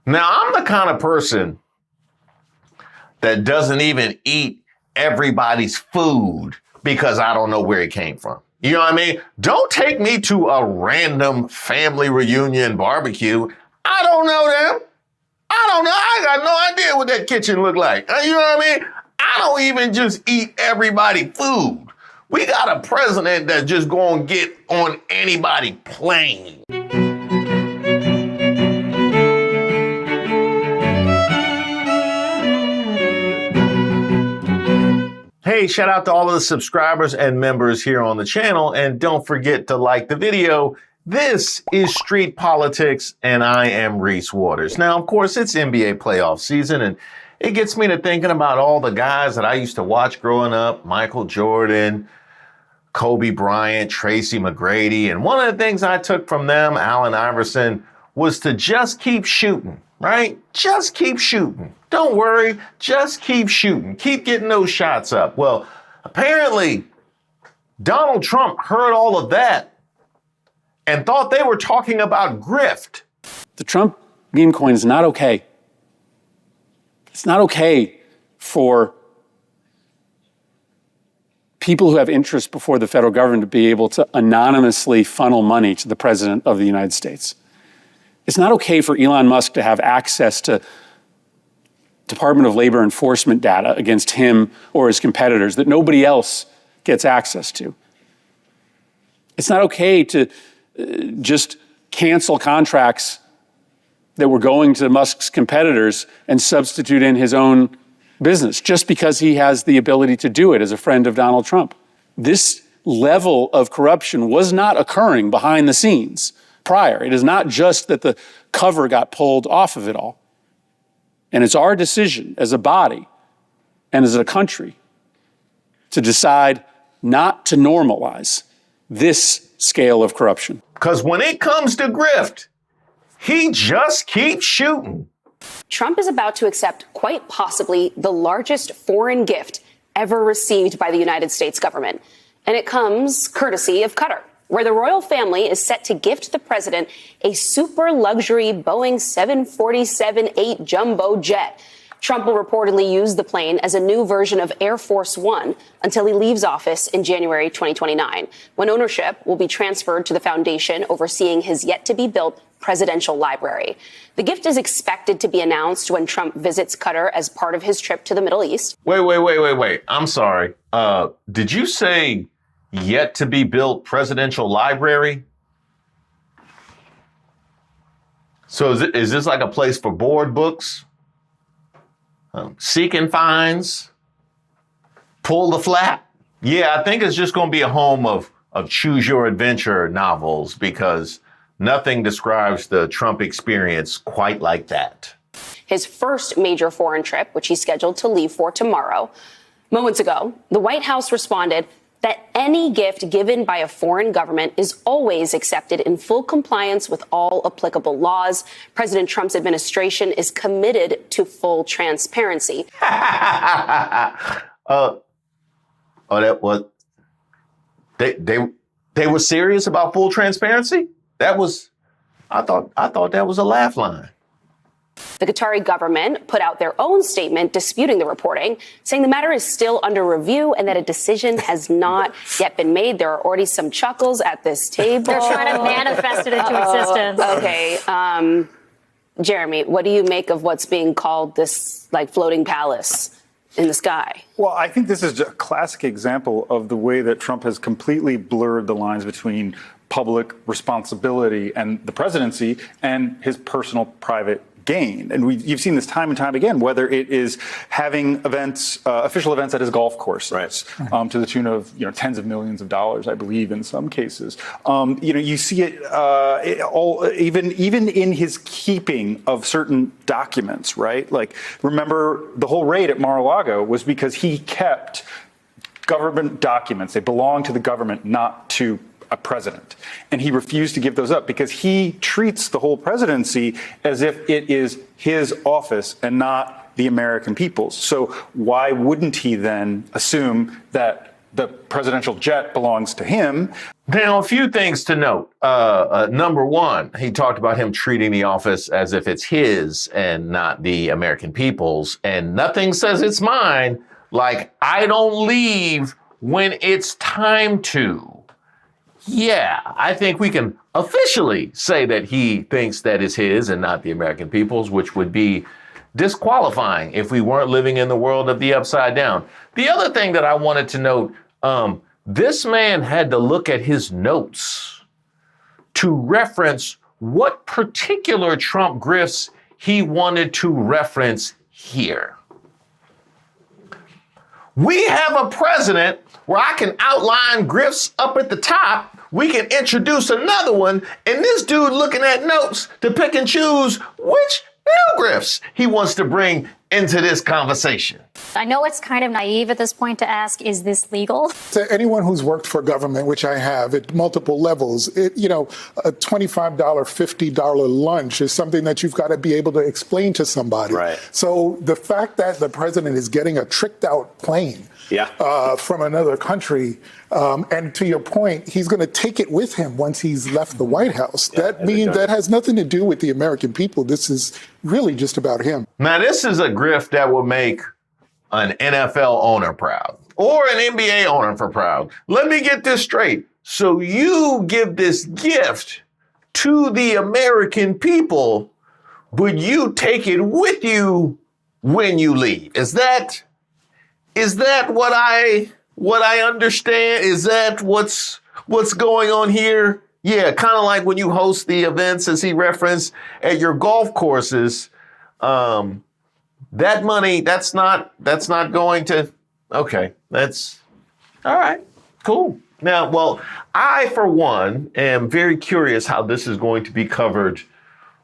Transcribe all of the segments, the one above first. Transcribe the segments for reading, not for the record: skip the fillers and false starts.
Now, I'm the kind of person that doesn't even eat everybody's food because I don't know where it came from. You know what I mean? Don't take me to a random family reunion barbecue. I don't know them. I don't know. I got no idea what that kitchen looked like. You know what I mean? I don't even just eat everybody's food. We got a president that's just gonna get on anybody's plane. Hey, shout out to all of the subscribers and members here on the channel, and don't forget to like the video. This is Street Politics, and I am Reese Waters. Now, of course, it's NBA playoff season, and it gets me to thinking about all the guys that I used to watch growing up, Michael Jordan, Kobe Bryant, Tracy McGrady, and one of the things I took from them, Allen Iverson, was to just keep shooting, right? Just keep shooting. Don't worry, just keep shooting. Keep getting those shots up. Well, apparently, Donald Trump heard all of that and thought they were talking about grift. The Trump meme coin is not okay. It's not okay for people who have interest before the federal government to be able to anonymously funnel money to the president of the United States. It's not okay for Elon Musk to have access to Department of Labor enforcement data against him or his competitors that nobody else gets access to. It's not okay to just cancel contracts that were going to Musk's competitors and substitute in his own business just because he has the ability to do it as a friend of Donald Trump. This level of corruption was not occurring behind the scenes prior. It is not just that the cover got pulled off of it all. And it's our decision as a body and as a country to decide not to normalize this scale of corruption. Because when it comes to grift, he just keeps shooting. Trump is about to accept quite possibly the largest foreign gift ever received by the United States government. And it comes courtesy of Qatar, where the royal family is set to gift the president a super luxury Boeing 747-8 jumbo jet. Trump will reportedly use the plane as a new version of Air Force One until he leaves office in January 2029, when ownership will be transferred to the foundation overseeing his yet-to-be-built presidential library. The gift is expected to be announced when Trump visits Qatar as part of his trip to the Middle East. Wait. I'm sorry. Did you say yet-to-be-built presidential library? So is this like a place for board books? Seek and finds? Pull the flap? Yeah, I think it's just going to be a home of choose your adventure novels because nothing describes the Trump experience quite like that. His first major foreign trip, which he's scheduled to leave for tomorrow. Moments ago, the White House responded that any gift given by a foreign government is always accepted in full compliance with all applicable laws. President Trump's administration is committed to full transparency. That was they were serious about full transparency? That was I thought that was a laugh line. The Qatari government put out their own statement disputing the reporting, saying the matter is still under review and that a decision has not yet been made. There are already some chuckles at this table. They're trying to manifest it into existence. Okay. Jeremy, what do you make of what's being called this floating palace in the sky? Well, I think this is a classic example of the way that Trump has completely blurred the lines between public responsibility and the presidency and his personal private gain. And you've seen this time and time again, whether it is having events, official events at his golf course, right, to the tune of tens of millions of dollars, I believe, in some cases. You see it all, even in his keeping of certain documents, right? Like, remember the whole raid at Mar-a-Lago was because he kept government documents. They belong to the government, not to a president. And he refused to give those up because he treats the whole presidency as if it is his office and not the American people's. So why wouldn't he then assume that the presidential jet belongs to him. Now, a few things to note. Number one, he talked about him treating the office as if it's his and not the American people's. And nothing says it's mine like I don't leave when it's time to. Yeah, I think we can officially say that he thinks that is his and not the American people's, which would be disqualifying if we weren't living in the world of the upside down. The other thing that I wanted to note, this man had to look at his notes to reference what particular Trump grifts he wanted to reference here. We have a president where I can outline grifts up at the top. We can introduce another one, and this dude looking at notes to pick and choose which new grifts he wants to bring into this conversation. I know it's kind of naive at this point to ask, is this legal? To anyone who's worked for government, which I have at multiple levels, a $25, $50 lunch is something that you've got to be able to explain to somebody. Right. So the fact that the president is getting a tricked out plane from another country, and to your point, he's going to take it with him once he's left the White House. That means that has nothing to do with the American people. This is really just about him. Now, this is a grift that will make an NFL owner proud or an NBA owner for proud. Let me get this straight. So you give this gift to the American people, but you take it with you when you leave. Is that what I understand? Is that what's going on here? Yeah, kind of like when you host the events, as he referenced, at your golf courses. That money, that's not going to, okay, that's, all right, cool. Now, well, I, for one, am very curious how this is going to be covered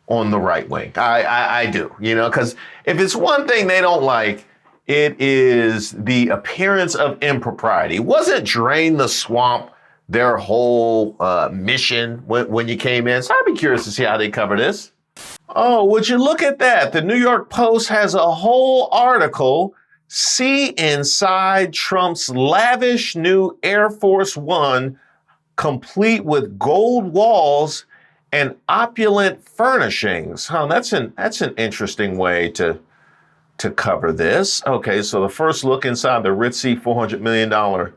on the right wing. I do, because if it's one thing they don't like, it is the appearance of impropriety. Wasn't drain the swamp their whole mission when you came in? So I'd be curious to see how they cover this. Oh, would you look at that? The New York Post has a whole article. See inside Trump's lavish new Air Force One, complete with gold walls and opulent furnishings. That's an interesting way to cover this. Okay, so the first look inside the ritzy $400 million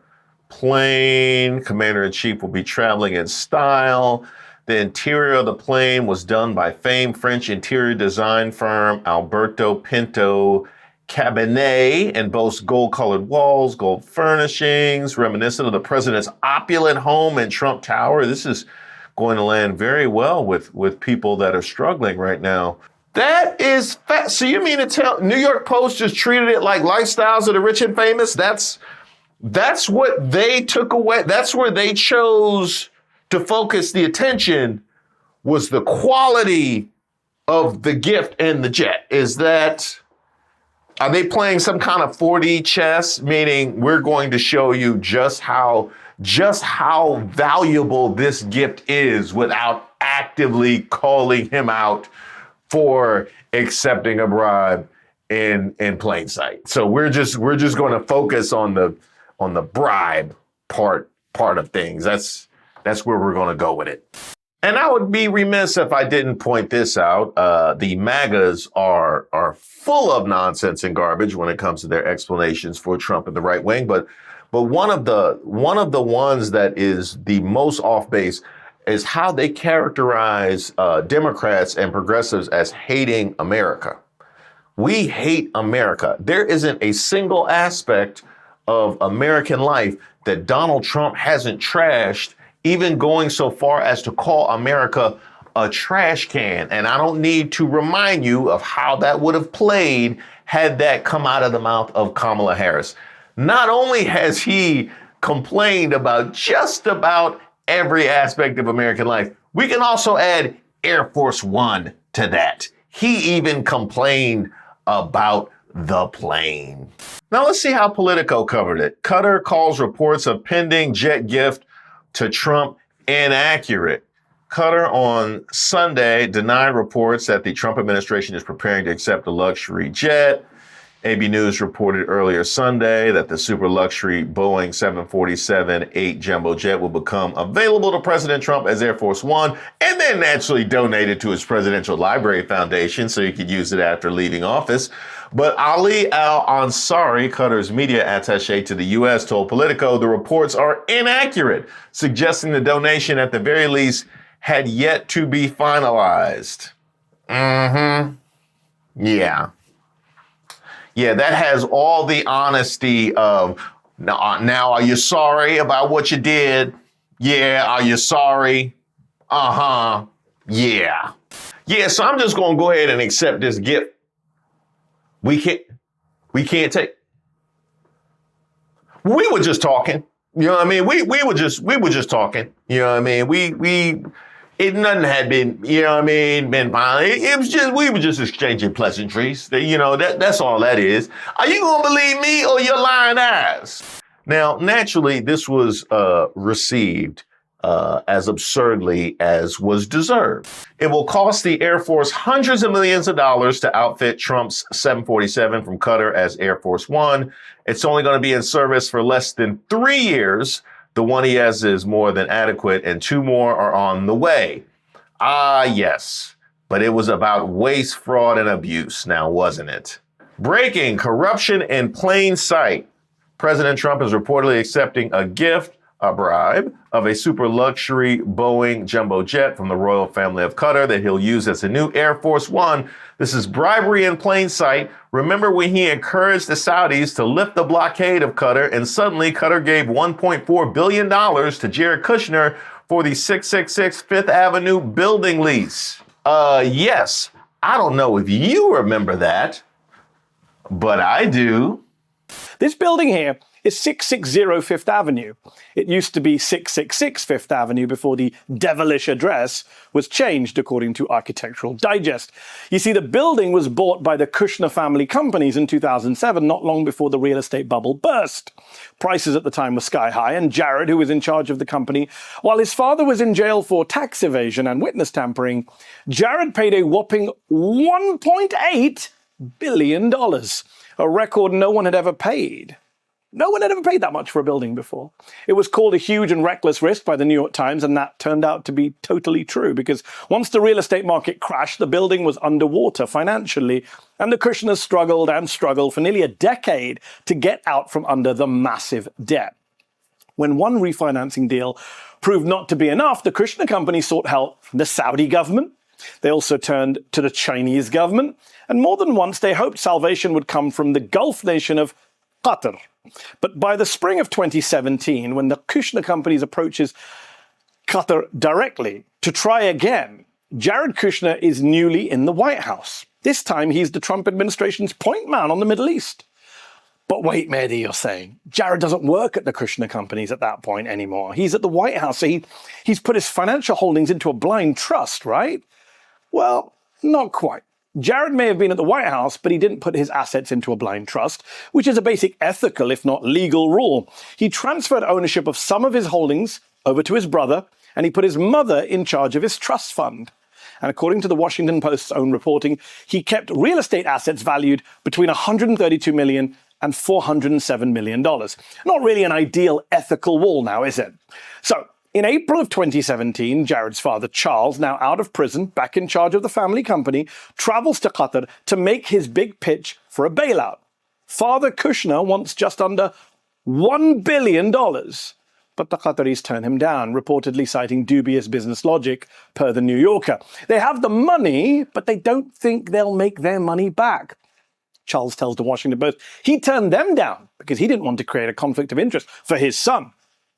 plane. Commander-in-Chief will be traveling in style. The interior of the plane was done by famed French interior design firm Alberto Pinto Cabinet and boasts gold-colored walls, gold furnishings, reminiscent of the president's opulent home in Trump Tower. This is going to land very well with people that are struggling right now. That is so you mean to tell New York Post just treated it like lifestyles of the rich and famous? That's what they took away. That's where they chose to focus the attention, was the quality of the gift and the jet. Are they playing some kind of 4D chess, meaning we're going to show you just how valuable this gift is without actively calling him out for accepting a bribe in plain sight. So we're just going to focus on the bribe part of things. That's where we're going to go with it. And I would be remiss if I didn't point this out. The Magas are full of nonsense and garbage when it comes to their explanations for Trump and the right wing. But one of the ones that is the most off base is how they characterize Democrats and progressives as hating America. We hate America. There isn't a single aspect of American life that Donald Trump hasn't trashed, even going so far as to call America a trash can. And I don't need to remind you of how that would have played had that come out of the mouth of Kamala Harris. Not only has he complained about just about every aspect of American life, we can also add Air Force One to that. He even complained about the plane. Now let's see how Politico covered it. Qatar calls reports of pending jet gift to Trump inaccurate. Qatar on Sunday denied reports that the Trump administration is preparing to accept a luxury jet. AB News reported earlier Sunday that the super luxury Boeing 747-8 jumbo jet will become available to President Trump as Air Force One and then naturally donated to his Presidential Library Foundation so he could use it after leaving office. But Ali Al-Ansari, Qatar's media attaché to the U.S., told Politico the reports are inaccurate, suggesting the donation at the very least had yet to be finalized. Yeah. Yeah, that has all the honesty of, now are you sorry about what you did? Yeah, are you sorry? Yeah. Yeah, so I'm just going to go ahead and accept this gift. We can't take. We were just talking. You know what I mean? We were just talking. You know what I mean? Nothing had been, you know what I mean, been fine. It was just, we were just exchanging pleasantries. You know, that's all that is. Are you going to believe me or your lying eyes? Now, naturally, this was received as absurdly as was deserved. It will cost the Air Force hundreds of millions of dollars to outfit Trump's 747 from Qatar as Air Force One. It's only going to be in service for less than 3 years. The one he has is more than adequate, and 2 more are on the way. Ah, yes. But it was about waste, fraud, and abuse now, wasn't it? Breaking: corruption in plain sight. President Trump is reportedly accepting a gift, a bribe, of a super luxury Boeing jumbo jet from the royal family of Qatar that he'll use as a new Air Force One. This is bribery in plain sight. Remember when he encouraged the Saudis to lift the blockade of Qatar, and suddenly Qatar gave $1.4 billion to Jared Kushner for the 666 Fifth Avenue building lease? Yes. I don't know if you remember that, but I do. This building here is 660 Fifth Avenue. It used to be 666 Fifth Avenue before the devilish address was changed, according to Architectural Digest. You see, the building was bought by the Kushner family companies in 2007, not long before the real estate bubble burst. Prices at the time were sky high, and Jared, who was in charge of the company, while his father was in jail for tax evasion and witness tampering, Jared paid a whopping $1.8 billion, a record no one had ever paid. No one had ever paid that much for a building before. It was called a huge and reckless risk by the New York Times, and that turned out to be totally true, because once the real estate market crashed, the building was underwater financially, and the Kushners struggled and struggled for nearly a decade to get out from under the massive debt. When one refinancing deal proved not to be enough, the Kushner company sought help from the Saudi government. They also turned to the Chinese government, and more than once they hoped salvation would come from the Gulf nation of Qatar. But by the spring of 2017, when the Kushner companies approaches Qatar directly to try again, Jared Kushner is newly in the White House. This time he's the Trump administration's point man on the Middle East. But wait, Mehdi, you're saying Jared doesn't work at the Kushner companies at that point anymore. He's at the White House, so he's put his financial holdings into a blind trust, right? Well, not quite. Jared may have been at the White House, but he didn't put his assets into a blind trust, which is a basic ethical, if not legal, rule. He transferred ownership of some of his holdings over to his brother, and he put his mother in charge of his trust fund. And according to the Washington Post's own reporting, he kept real estate assets valued between $132 million and $407 million. Not really an ideal ethical wall now, is it? So, in April of 2017, Jared's father, Charles, now out of prison, back in charge of the family company, travels to Qatar to make his big pitch for a bailout. Father Kushner wants just under $1 billion, but the Qataris turn him down, reportedly citing dubious business logic, per the New Yorker. They have the money, but they don't think they'll make their money back. Charles tells the Washington Post he turned them down because he didn't want to create a conflict of interest for his son.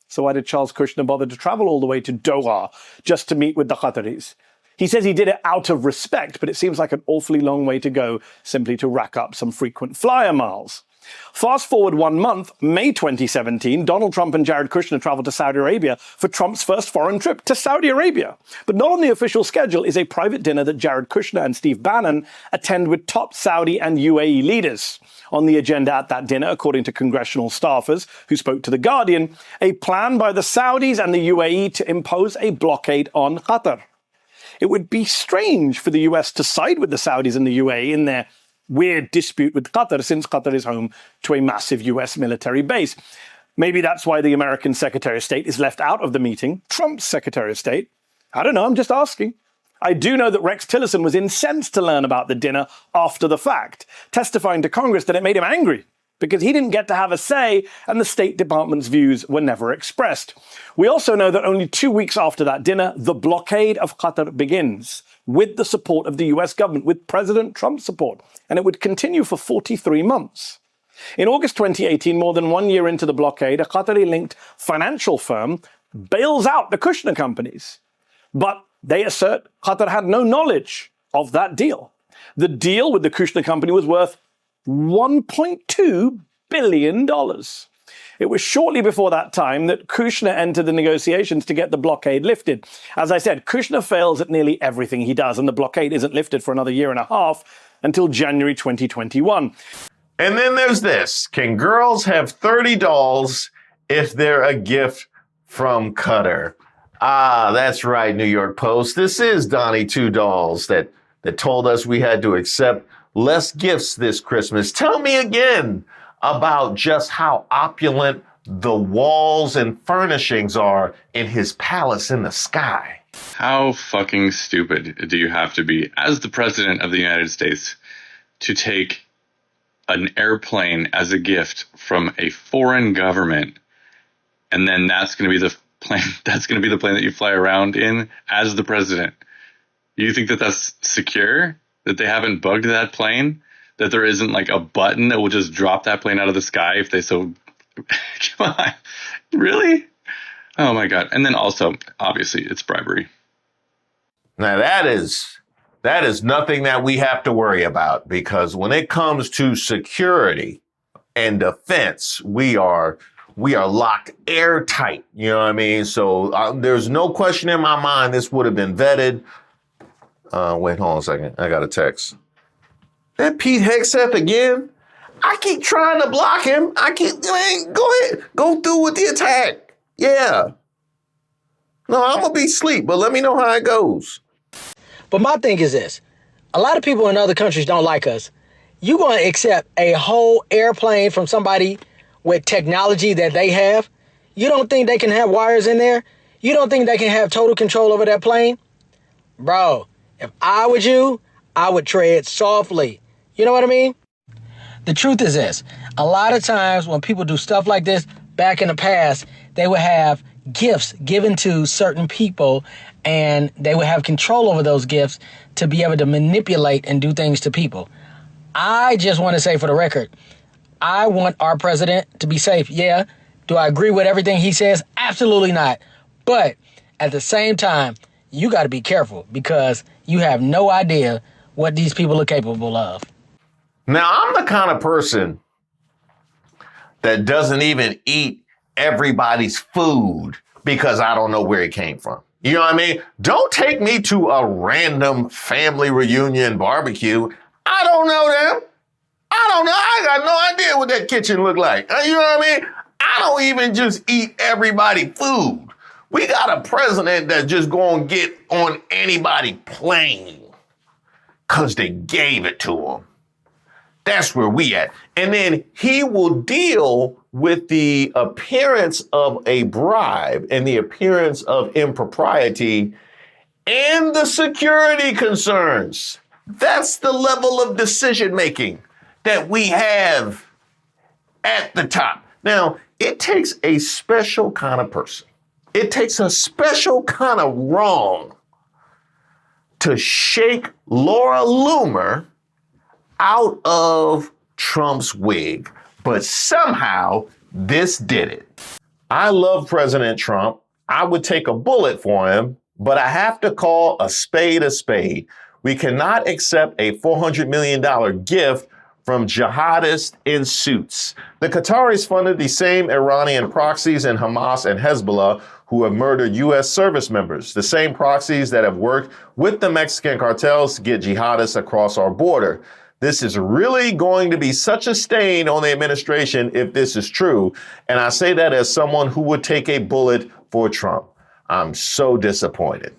So why did Charles Kushner bother to travel all the way to Doha just to meet with the Qataris? He says he did it out of respect, but it seems like an awfully long way to go simply to rack up some frequent flyer miles. Fast forward 1 month, May 2017, Donald Trump and Jared Kushner traveled to Saudi Arabia for Trump's first foreign trip to Saudi Arabia. But not on the official schedule is a private dinner that Jared Kushner and Steve Bannon attend with top Saudi and UAE leaders. On the agenda at that dinner, according to congressional staffers who spoke to The Guardian, a plan by the Saudis and the UAE to impose a blockade on Qatar. It would be strange for the US to side with the Saudis and the UAE in their weird dispute with Qatar, since Qatar is home to a massive US military base. Maybe that's why the American Secretary of State is left out of the meeting, Trump's Secretary of State. I don't know, I'm just asking. I do know that Rex Tillerson was incensed to learn about the dinner after the fact, testifying to Congress that it made him angry because he didn't get to have a say and the State Department's views were never expressed. We also know that only 2 weeks after that dinner, the blockade of Qatar begins with the support of the US government, with President Trump's support, and it would continue for 43 months. In August 2018, more than 1 year into the blockade, a Qatari-linked financial firm bails out the Kushner companies. But they assert Qatar had no knowledge of that deal. The deal with the Kushner company was worth $1.2 billion. It was shortly before that time that Kushner entered the negotiations to get the blockade lifted. As I said, Kushner fails at nearly everything he does, and the blockade isn't lifted for another year and a half until January 2021. And then there's this. Can girls have 30 dolls if they're a gift from Qatar? Ah, that's right, New York Post. This is Donnie Two Dolls that told us we had to accept less gifts this Christmas. Tell me again about just how opulent the walls and furnishings are in his palace in the sky. How fucking stupid do you have to be as the president of the United States to take an airplane as a gift from a foreign government, and then that's going to be the plane that you fly around in as the president? You think that that's secure? That they haven't bugged that plane? That there isn't like a button that will just drop that plane out of the sky if they so... Come on. Really? Oh my God. And then also, obviously, it's bribery. Now that is nothing that we have to worry about, because when it comes to security and defense, we are locked airtight. You know what I mean? So there's no question in my mind this would have been vetted. Wait, hold on a second. I got a text. That Pete Hegseth again? I keep trying to block him. Go ahead. Go through with the attack. Yeah. No, I'm going to be asleep, but let me know how it goes. But my thing is this. A lot of people in other countries don't like us. You going to accept a whole airplane from somebody with technology that they have? You don't think they can have wires in there? You don't think they can have total control over that plane? Bro, if I was you, I would tread softly. You know what I mean? The truth is this. A lot of times when people do stuff like this, back in the past, they would have gifts given to certain people, and they would have control over those gifts to be able to manipulate and do things to people. I just want to say for the record, I want our president to be safe. Yeah. Do I agree with everything he says? Absolutely not. But at the same time, you got to be careful, because you have no idea what these people are capable of. Now, I'm the kind of person that doesn't even eat everybody's food because I don't know where it came from. You know what I mean? Don't take me to a random family reunion barbecue. I don't know them. I don't know. I got no idea what that kitchen looked like. You know what I mean? I don't even just eat everybody's food. We got a president that's just going to get on anybody's plane because they gave it to him. That's where we at. And then he will deal with the appearance of a bribe and the appearance of impropriety and the security concerns. That's the level of decision making that we have at the top. Now, it takes a special kind of person. It takes a special kind of wrong to shake Laura Loomer out of Trump's wig. But somehow this did it. I love President Trump. I would take a bullet for him, but I have to call a spade a spade. We cannot accept a $400 million gift from jihadists in suits. The Qataris funded the same Iranian proxies in Hamas and Hezbollah who have murdered U.S. service members, the same proxies that have worked with the Mexican cartels to get jihadists across our border. This is really going to be such a stain on the administration if this is true. And I say that as someone who would take a bullet for Trump. I'm so disappointed.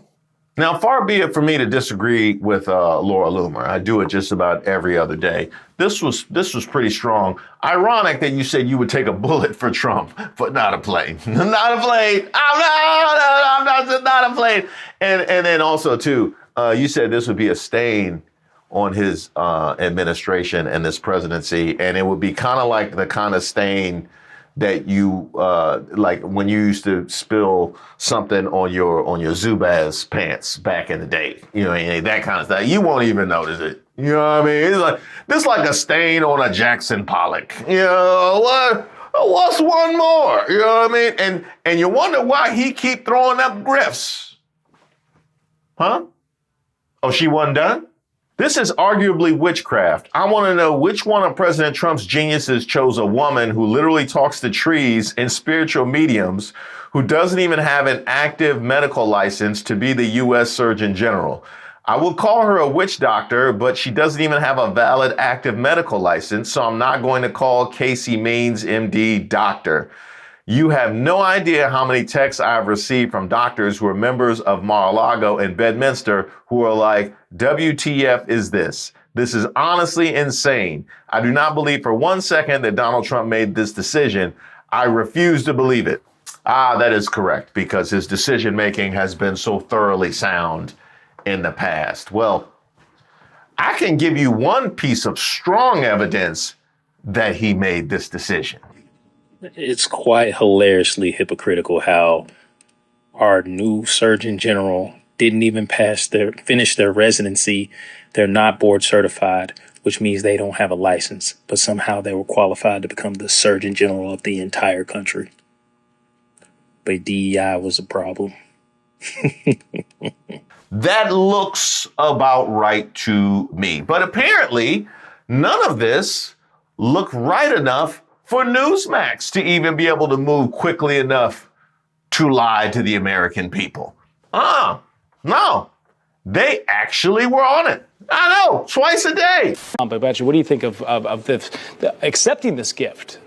Now, far be it for me to disagree with Laura Loomer. I do it just about every other day. This was pretty strong. Ironic that you said you would take a bullet for Trump, but not a plane. Not a plane. I'm not a plane. And then also, too, you said this would be a stain on his administration and this presidency, and it would be kind of like the kind of stain that you like when you used to spill something on your Zubaz pants back in the day, you know, that kind of stuff. You won't even notice it. You know what I mean? It's like this, like a stain on a Jackson Pollock. You know what's one more? You know what I mean? And you wonder why he keep throwing up grifts, huh? Oh, she wasn't done? This is arguably witchcraft. I want to know which one of President Trump's geniuses chose a woman who literally talks to trees and spiritual mediums, who doesn't even have an active medical license to be the U.S. Surgeon General. I will call her a witch doctor, but she doesn't even have a valid active medical license, so I'm not going to call Casey Means, MD, doctor. You have no idea how many texts I've received from doctors who are members of Mar-a-Lago and Bedminster who are like, WTF is this? This is honestly insane. I do not believe for 1 second that Donald Trump made this decision. I refuse to believe it. That is correct, because his decision-making has been so thoroughly sound in the past. Well, I can give you one piece of strong evidence that he made this decision. It's quite hilariously hypocritical how our new Surgeon General didn't even finish their residency. They're not board certified, which means they don't have a license, but somehow they were qualified to become the Surgeon General of the entire country. But DEI was a problem. That looks about right to me. But apparently, none of this looked right enough for Newsmax to even be able to move quickly enough to lie to the American people. No, they actually were on it. I know, twice a day. But what do you think of accepting this gift?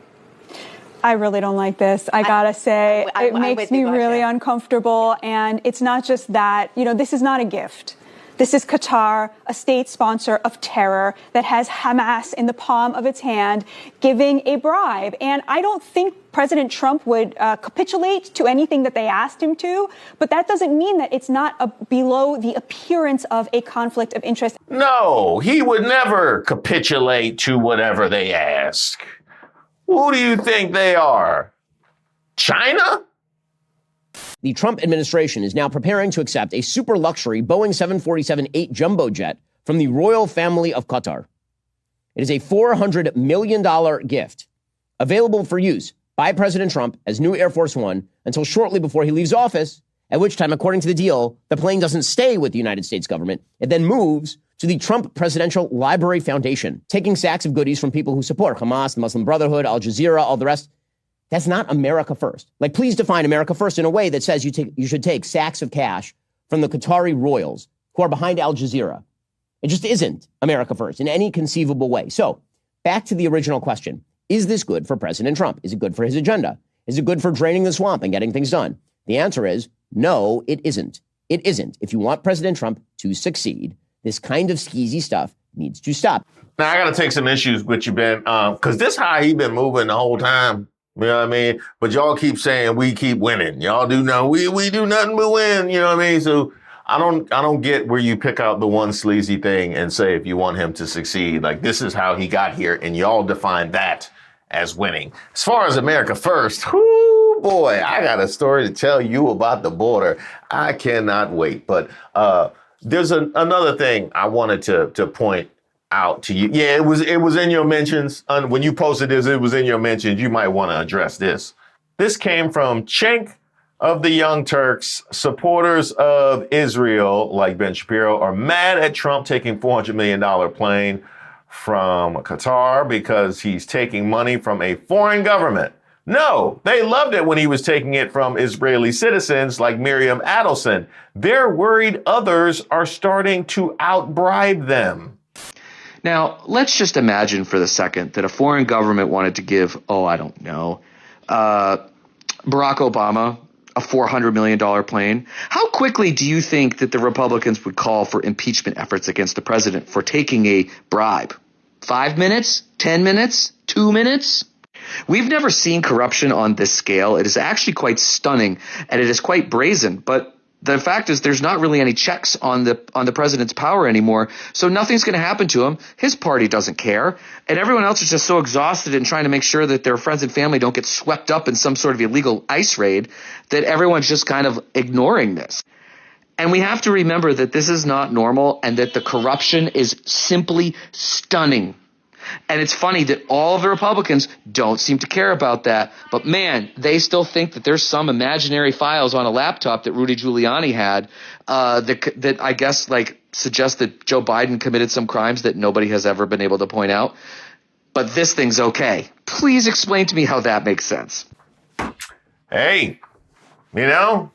I really don't like this. I gotta say, it makes me really uncomfortable. And it's not just that, this is not a gift. This is Qatar, a state sponsor of terror that has Hamas in the palm of its hand, giving a bribe. And I don't think President Trump would capitulate to anything that they asked him to, but that doesn't mean that it's not below the appearance of a conflict of interest. No, he would never capitulate to whatever they ask. Who do you think they are? China? The Trump administration is now preparing to accept a super luxury Boeing 747-8 jumbo jet from the royal family of Qatar. It is a $400 million gift available for use by President Trump as new Air Force One until shortly before he leaves office, at which time, according to the deal, the plane doesn't stay with the United States government. It then moves to the Trump Presidential Library Foundation, taking sacks of goodies from people who support Hamas, the Muslim Brotherhood, Al Jazeera, all the rest. That's not America first. Like, please define America first in a way that says you should take sacks of cash from the Qatari royals who are behind Al Jazeera. It just isn't America first in any conceivable way. So back to the original question. Is this good for President Trump? Is it good for his agenda? Is it good for draining the swamp and getting things done? The answer is no, it isn't. It isn't. If you want President Trump to succeed, this kind of skeezy stuff needs to stop. Now, I got to take some issues with you, Ben, because this how he been moving the whole time. You know what I mean? But y'all keep saying we keep winning. Y'all do know we do nothing but win. You know what I mean? So I don't get where you pick out the one sleazy thing and say if you want him to succeed, like this is how he got here, and y'all define that as winning. As far as America first, whoo, boy, I got a story to tell you about the border. I cannot wait. But there's another thing I wanted to point out to you. Yeah, it was in your mentions. When you posted this, it was in your mentions. You might want to address this. This came from Chink of the Young Turks. Supporters of Israel, like Ben Shapiro, are mad at Trump taking $400 million plane from Qatar because he's taking money from a foreign government. No, they loved it when he was taking it from Israeli citizens like Miriam Adelson. They're worried others are starting to outbribe them. Now, let's just imagine for the second that a foreign government wanted to give, Barack Obama a $400 million plane. How quickly do you think that the Republicans would call for impeachment efforts against the president for taking a bribe? 5 minutes? 10 minutes? 2 minutes? We've never seen corruption on this scale. It is actually quite stunning, and it is quite brazen. But the fact is there's not really any checks on the president's power anymore, so nothing's going to happen to him. His party doesn't care, and everyone else is just so exhausted in trying to make sure that their friends and family don't get swept up in some sort of illegal ICE raid that everyone's just kind of ignoring this. And we have to remember that this is not normal and that the corruption is simply stunning. And it's funny that all of the Republicans don't seem to care about that. But man, they still think that there's some imaginary files on a laptop that Rudy Giuliani had that I guess like suggest that Joe Biden committed some crimes that nobody has ever been able to point out. But this thing's okay. Please explain to me how that makes sense. Hey, you know,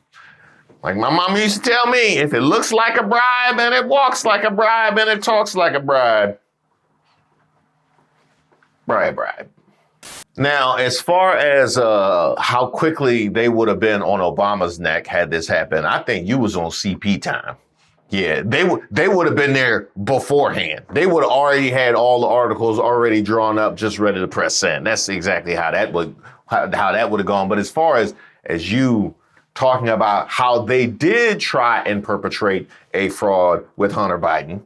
like my mom used to tell me, if it looks like a bribe and it walks like a bribe and it talks like a bribe, bribe. Now, as far as how quickly they would have been on Obama's neck had this happened, I think you was on CP time. Yeah, they would have been there beforehand. They would have already had all the articles already drawn up, just ready to press send. That's exactly how that would have gone. But as far as you talking about how they did try and perpetrate a fraud with Hunter Biden,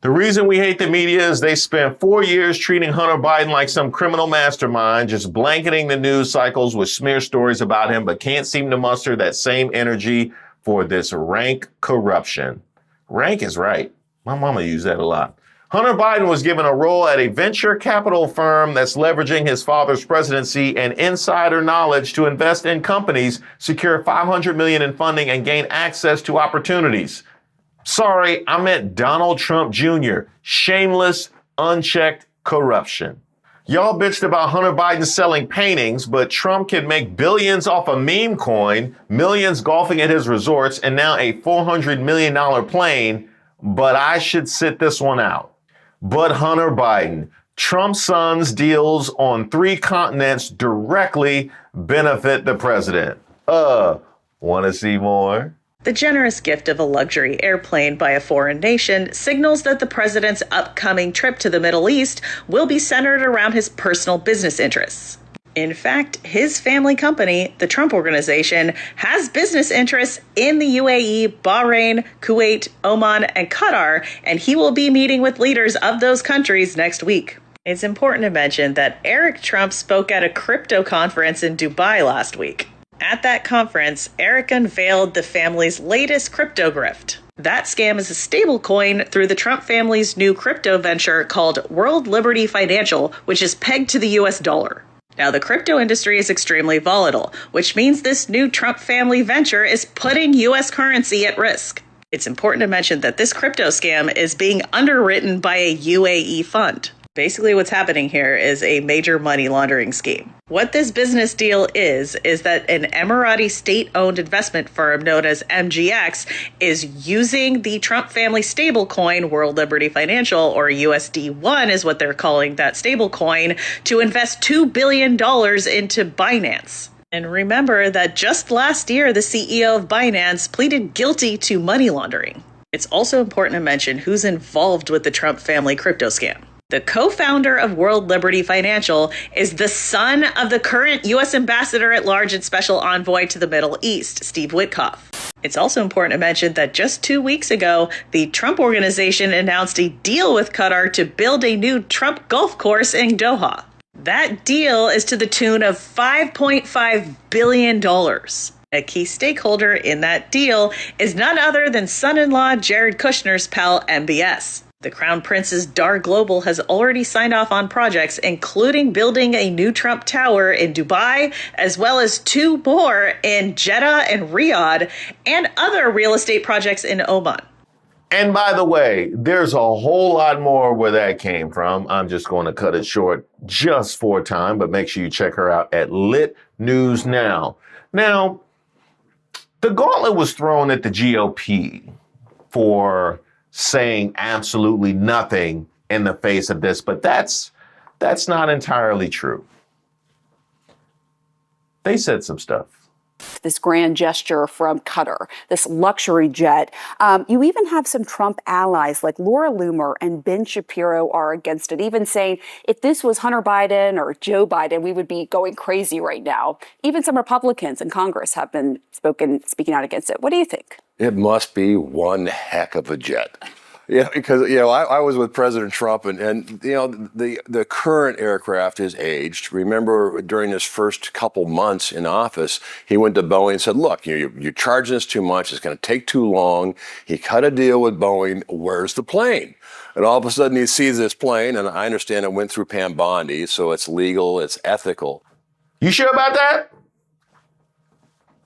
the reason we hate the media is they spent 4 years treating Hunter Biden like some criminal mastermind, just blanketing the news cycles with smear stories about him, but can't seem to muster that same energy for this rank corruption. Rank is right. My mama used that a lot. Hunter Biden was given a role at a venture capital firm that's leveraging his father's presidency and insider knowledge to invest in companies, secure $500 million in funding, and gain access to opportunities. Sorry, I meant Donald Trump Jr. Shameless, unchecked corruption. Y'all bitched about Hunter Biden selling paintings, but Trump can make billions off a meme coin, millions golfing at his resorts, and now a $400 million plane. But I should sit this one out. But Hunter Biden, Trump's son's deals on 3 continents directly benefit the president. Want to see more? The generous gift of a luxury airplane by a foreign nation signals that the president's upcoming trip to the Middle East will be centered around his personal business interests. In fact, his family company, the Trump Organization, has business interests in the UAE, Bahrain, Kuwait, Oman, and Qatar, and he will be meeting with leaders of those countries next week. It's important to mention that Eric Trump spoke at a crypto conference in Dubai last week. At that conference, Eric unveiled the family's latest crypto grift. That scam is a stablecoin through the Trump family's new crypto venture called World Liberty Financial, which is pegged to the US dollar. Now, the crypto industry is extremely volatile, which means this new Trump family venture is putting US currency at risk. It's important to mention that this crypto scam is being underwritten by a UAE fund. Basically, what's happening here is a major money laundering scheme. What this business deal is that an Emirati state-owned investment firm known as MGX is using the Trump family stablecoin, World Liberty Financial, or USD1 is what they're calling that stablecoin, to invest $2 billion into Binance. And remember that just last year, the CEO of Binance pleaded guilty to money laundering. It's also important to mention who's involved with the Trump family crypto scam. The co-founder of World Liberty Financial is the son of the current U.S. Ambassador at Large and Special Envoy to the Middle East, Steve Witkoff. It's also important to mention that just 2 weeks ago, the Trump Organization announced a deal with Qatar to build a new Trump golf course in Doha. That deal is to the tune of $5.5 billion. A key stakeholder in that deal is none other than son-in-law Jared Kushner's pal MBS. The Crown Prince's Dar Global has already signed off on projects, including building a new Trump Tower in Dubai, as well as 2 more in Jeddah and Riyadh, and other real estate projects in Oman. And by the way, there's a whole lot more where that came from. I'm just going to cut it short just for time, but make sure you check her out at Lit News Now. Now, the gauntlet was thrown at the GOP for saying absolutely nothing in the face of this, but that's not entirely true. They said some stuff. This grand gesture from Qatar, this luxury jet. You even have some Trump allies like Laura Loomer and Ben Shapiro are against it, even saying if this was Hunter Biden or Joe Biden, we would be going crazy right now. Even some Republicans in Congress have been speaking out against it. What do you think? It must be one heck of a jet. Yeah, because, I was with President Trump and the current aircraft is aged. Remember, during his first couple months in office, he went to Boeing and said, look, you're charging us too much. It's going to take too long. He cut a deal with Boeing. Where's the plane? And all of a sudden he sees this plane, and I understand it went through Pam Bondi, so it's legal, it's ethical. You sure about that?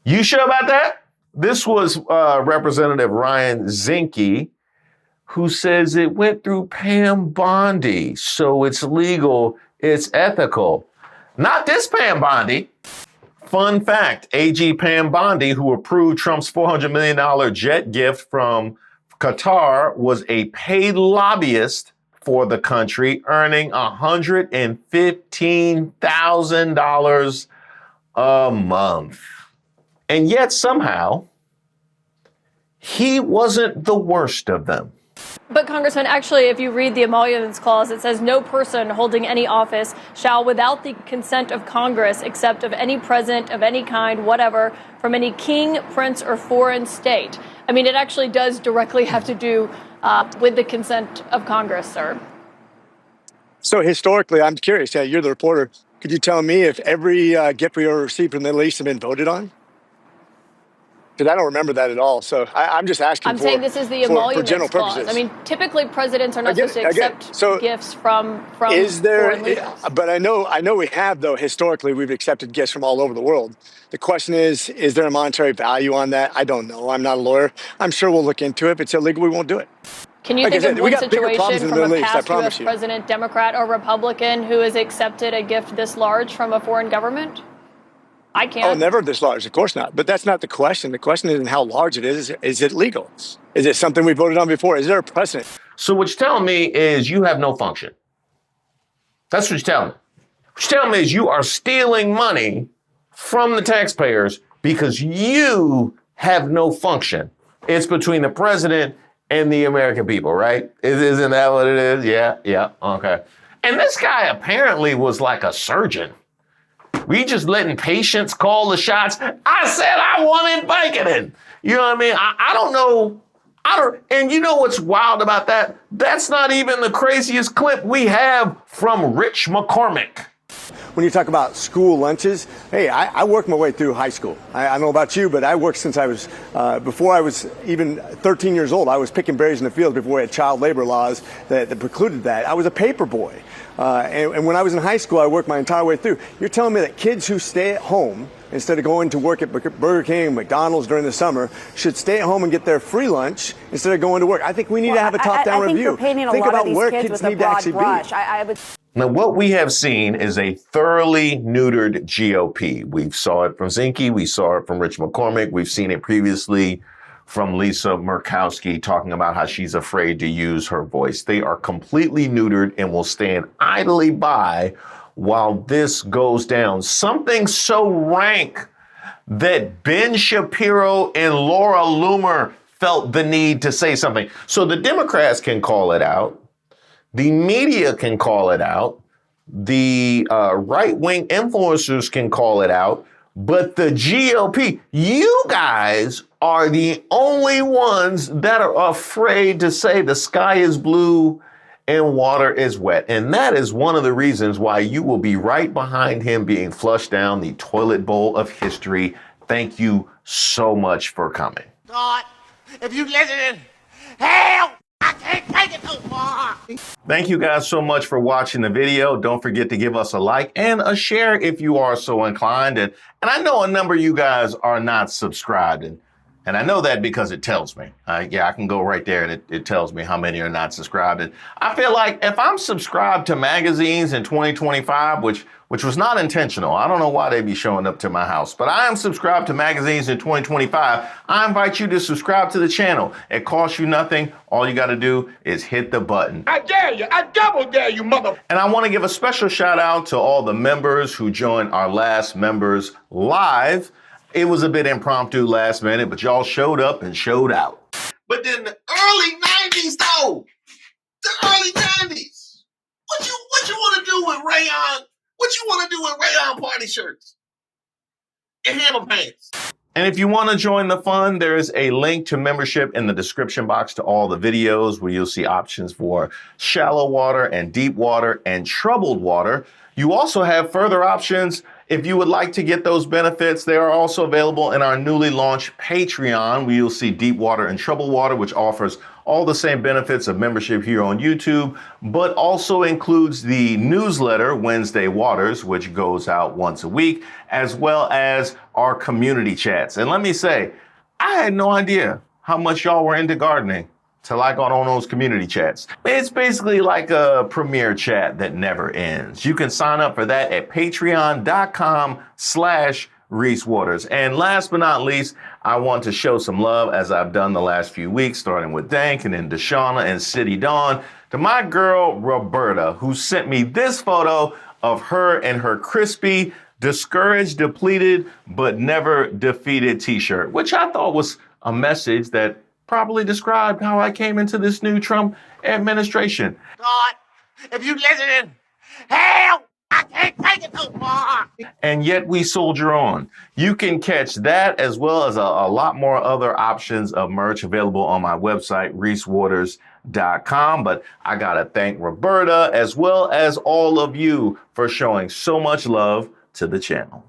You sure about that? This was Representative Ryan Zinke, who says it went through Pam Bondi, so it's legal, it's ethical. Not this Pam Bondi. Fun fact, AG Pam Bondi, who approved Trump's $400 million jet gift from Qatar, was a paid lobbyist for the country, earning $115,000 a month. And yet somehow, he wasn't the worst of them. But Congressman, actually, if you read the Emoluments Clause, it says no person holding any office shall, without the consent of Congress, except of any president of any kind, whatever, from any king, prince, or foreign state. I mean, it actually does directly have to do with the consent of Congress, sir. So historically, I'm curious, you're the reporter. Could you tell me if every gift we ever received from the Middle East has been voted on? Because I don't remember that at all. So I'm just asking I'm saying this is the Emoluments general Clause. purposes. I mean, typically presidents are not supposed to accept gifts from foreign leaders. But I know we have, though, historically, we've accepted gifts from all over the world. The question is there a monetary value on that? I don't know. I'm not a lawyer. I'm sure we'll look into it. If it's illegal, we won't do it. Can you think of one situation from a past U.S. president, Democrat or Republican, who has accepted a gift this large from a foreign government? I can't. Oh, never this large. Of course not. But that's not the question. The question isn't how large it is. Is it legal? Is it something we voted on before? Is there a precedent? So what you're telling me is you have no function. That's what you're telling me. What you're telling me is you are stealing money from the taxpayers because you have no function. It's between the president and the American people, right? Isn't that what it is? Yeah, okay. And this guy apparently was like a surgeon. We just letting patients call the shots. I said I wanted Vicodin. You know what I mean? I don't know. And you know what's wild about that? That's not even the craziest clip we have from Rich McCormick. When you talk about school lunches, hey, I worked my way through high school. I don't know about you, but I worked since I was, before I was even 13 years old. I was picking berries in the field before we had child labor laws that precluded that. I was a paper boy. And when I was in high school, I worked my entire way through. You're telling me that kids who stay at home instead of going to work at Burger King and McDonald's during the summer should stay at home and get their free lunch instead of going to work? I think we need to have a top-down review. Think about where kids need to actually be. Now, what we have seen is a thoroughly neutered GOP. We saw it from Zinke. We saw it from Rich McCormick. We've seen it previously from Lisa Murkowski talking about how she's afraid to use her voice. They are completely neutered and will stand idly by while this goes down. Something so rank that Ben Shapiro and Laura Loomer felt the need to say something. So the Democrats can call it out. The media can call it out. The right-wing influencers can call it out. But the GOP, you guys are the only ones that are afraid to say the sky is blue and water is wet. And that is one of the reasons why you will be right behind him being flushed down the toilet bowl of history. Thank you so much for coming. God, if you listen, help! I can't take it so far. Thank you guys so much for watching the video. Don't forget to give us a like and a share if you are so inclined. And I know a number of you guys are not subscribed. And I know that because it tells me. I can go right there and it tells me how many are not subscribed. And I feel like if I'm subscribed to magazines in 2025, which was not intentional, I don't know why they be showing up to my house, but I am subscribed to magazines in 2025. I invite you to subscribe to the channel. It costs you nothing. All you got to do is hit the button. I dare you. I double dare you, mother. And I want to give a special shout out to all the members who joined our last Members Live. It was a bit impromptu last minute, but y'all showed up and showed out. But then the early 90s, though, the early 90s, what you want to do with rayon? What you want to do with rayon party shirts and hammer pants? And if you want to join the fun, there is a link to membership in the description box to all the videos where you'll see options for shallow water and deep water and troubled water. You also have further options if you would like to get those benefits. They are also available in our newly launched Patreon, where you'll see deep water and troubled water, which offers all the same benefits of membership here on YouTube, but also includes the newsletter, Wednesday Waters, which goes out once a week, as well as our community chats. And let me say, I had no idea how much y'all were into gardening till I got on those community chats. It's basically like a premier chat that never ends. You can sign up for that at patreon.com/Reese Waters. And last but not least, I want to show some love, as I've done the last few weeks, starting with Dank and then Deshauna and City Dawn, to my girl Roberta, who sent me this photo of her and her crispy, discouraged, depleted, but never defeated t-shirt, which I thought was a message that probably described how I came into this new Trump administration. God, if you listen, hell, I can't take it no more. And yet we soldier on. You can catch that as well as a lot more other options of merch available on my website, reesewaters.com. But I gotta thank Roberta as well as all of you for showing so much love to the channel.